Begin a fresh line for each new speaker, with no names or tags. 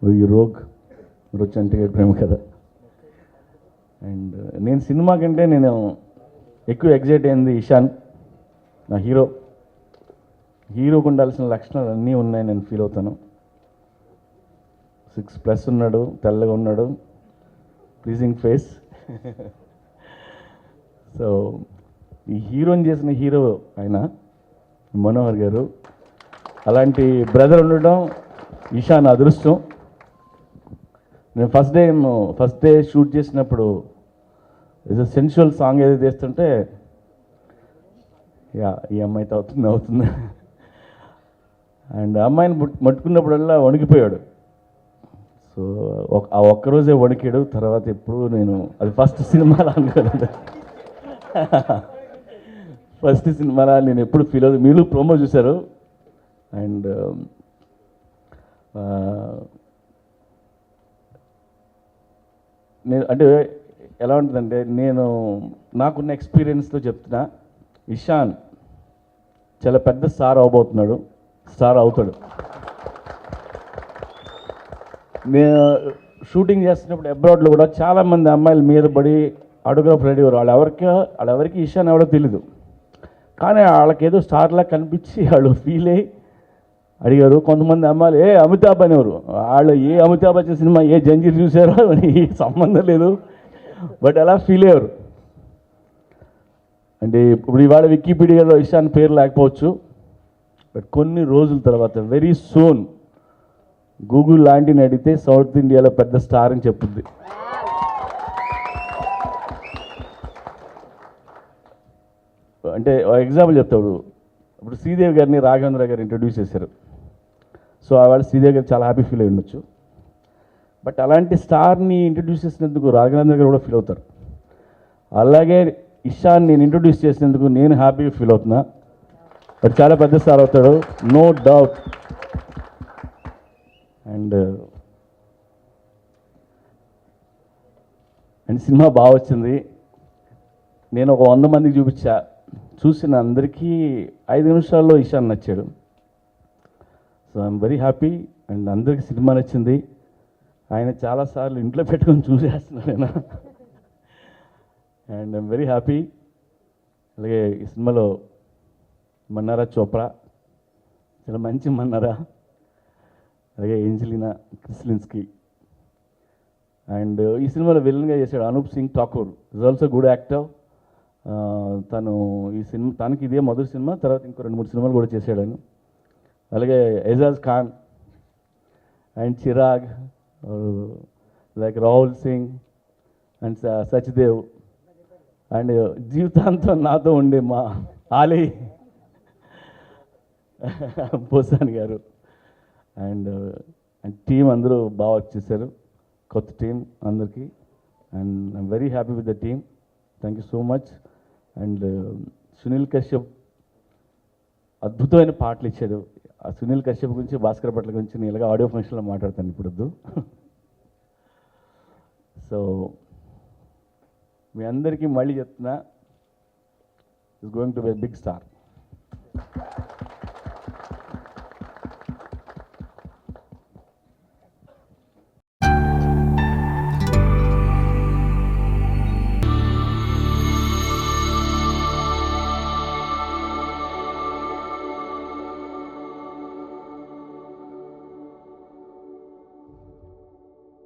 ఈ రోగ్ రుచి అంటే ప్రేమ కథ. అండ్ నేను సినిమా కంటే నేను ఎక్కువ ఎగ్జైట్ అయింది ఇషాన్, నా హీరోకు ఉండాల్సిన లక్షణాలు అన్నీ ఉన్నాయి నేను ఫీల్ అవుతాను. 6+ ఉన్నాడు, తెల్లగా ఉన్నాడు, ప్లీజింగ్ ఫేస్. సో ఈ హీరోని చేసిన హీరో ఆయన మనోహర్ గారు. అలాంటి బ్రదర్ ఉండడం ఇషాన్ అదృష్టం. నేను ఫస్ట్ డే షూట్ చేసినప్పుడు ఏదో సెన్షువల్ సాంగ్ ఏదో చేస్తుంటే ఈ అమ్మాయితో అవుతుంది అండ్ అమ్మాయిని మట్టుకున్నప్పుడల్లా వణికిపోయాడు. సో ఆ ఒక్కరోజే వణికాడు. తర్వాత ఎప్పుడు నేను అది ఫస్ట్ సినిమాలో అనుకోలేదు. ఫస్ట్ సినిమాలో నేను ఎప్పుడు ఫీల్ అవుతుంది. మీరు ప్రోమో చూశారు. అండ్ నేను అంటే ఎలా ఉంటుందంటే, నేను నాకున్న ఎక్స్పీరియన్స్తో చెప్తున్నా, ఇషాన్ చాలా పెద్ద స్టార్ అవబోతున్నాడు, స్టార్ అవుతాడు. నేను షూటింగ్ చేస్తున్నప్పుడు అబ్రాడ్లో కూడా చాలామంది అమ్మాయిల మీద పడి ఆటోగ్రాఫ్ రెడీ అయ్యారు. వాళ్ళెవరికి ఇషాన్ ఎవడో తెలీదు, కానీ వాళ్ళకేదో స్టార్లా కనిపించి వాళ్ళు ఫీల్ అయ్యి అడిగారు. కొంతమంది అమ్మాయిలు అమితాబ్ అనేవారు. వాళ్ళు అమితాబ్ బచ్చన్ సినిమా జంజీర్ చూసారో అని సంబంధం లేదు, బట్ అలా ఫీల్ అయ్యారు. అంటే ఇప్పుడు ఇవాళ వికీపీడియాలో ఇషాన్ పేరు లేకపోవచ్చు, బట్ కొన్ని రోజుల తర్వాత వెరీ సూన్ గూగుల్ లాంటిని అడిగితే సౌత్ ఇండియాలో పెద్ద స్టార్ అని చెప్పుద్ది. అంటే ఎగ్జాంపుల్ చెప్తాడు. ఇప్పుడు శ్రీదేవి గారిని రాఘవేంద్ర గారు ఇంట్రడ్యూస్ చేశారు. సో వాళ్ళు శ్రీదేవి గారు చాలా హ్యాపీ ఫీల్ అయి ఉండొచ్చు. బట్ అలాంటి స్టార్ని ఇంట్రడ్యూస్ చేసినందుకు రాఘవేంద్ర గారు కూడా ఫీల్ అవుతారు. అలాగే ఇషాన్ నేను ఇంట్రడ్యూస్ చేసినందుకు నేను హ్యాపీగా ఫీల్ అవుతున్నా. బట్ చాలా పెద్ద స్టార్ అవుతాడు, నో డౌట్. అండ్ సినిమా బాగా వచ్చింది. నేను ఒక 100 మందికి చూసిన అందరికీ 5 నిమిషాల్లో ఇషాన్ నచ్చాడు. So I'm very happy. And అందరికీ సినిమా నచ్చింది. ఆయన చాలాసార్లు ఇంట్లో పెట్టుకొని చూసేస్తున్నాను నేను. And I'm very happy. అలాగే ఈ సినిమాలో మన్నారా చోప్రా చాలా మంచి మన్నారా, అలాగే ఏంజలినా క్రిస్లిన్స్కీ. అండ్ ఈ సినిమాలో విలన్గా చేశాడు Anup Singh Thakur, is also good actor. తను ఈ సినిమా తనకి ఇదే మొదటి సినిమా, తర్వాత ఇంకో 2-3 సినిమాలు కూడా చేశాడు ఆయన. అలాగే Ejaz Khan and Chirag, like Rahul Singh and Sachdev, and జీవితాంతం నాతో ఉండే మా ఆలీ పోసాని గారు. అండ్ టీం అందరూ బాగా వచ్చేసారు, కొత్త టీం అందరికీ. And I'm very happy with the team. Thank you so much. And Sunil Kashyap అద్భుతమైన పాటలు ఇచ్చాడు. ఆ సునీల్ కశ్యప్ గురించి, భాస్కర్ భట్ల గురించి నేను ఇలాగా ఆడియో ఫంక్షన్లో మాట్లాడతాను ఇప్పుడు వద్దు. సో మీ అందరికీ మళ్ళీ చెప్తున్నా, is going to be big star.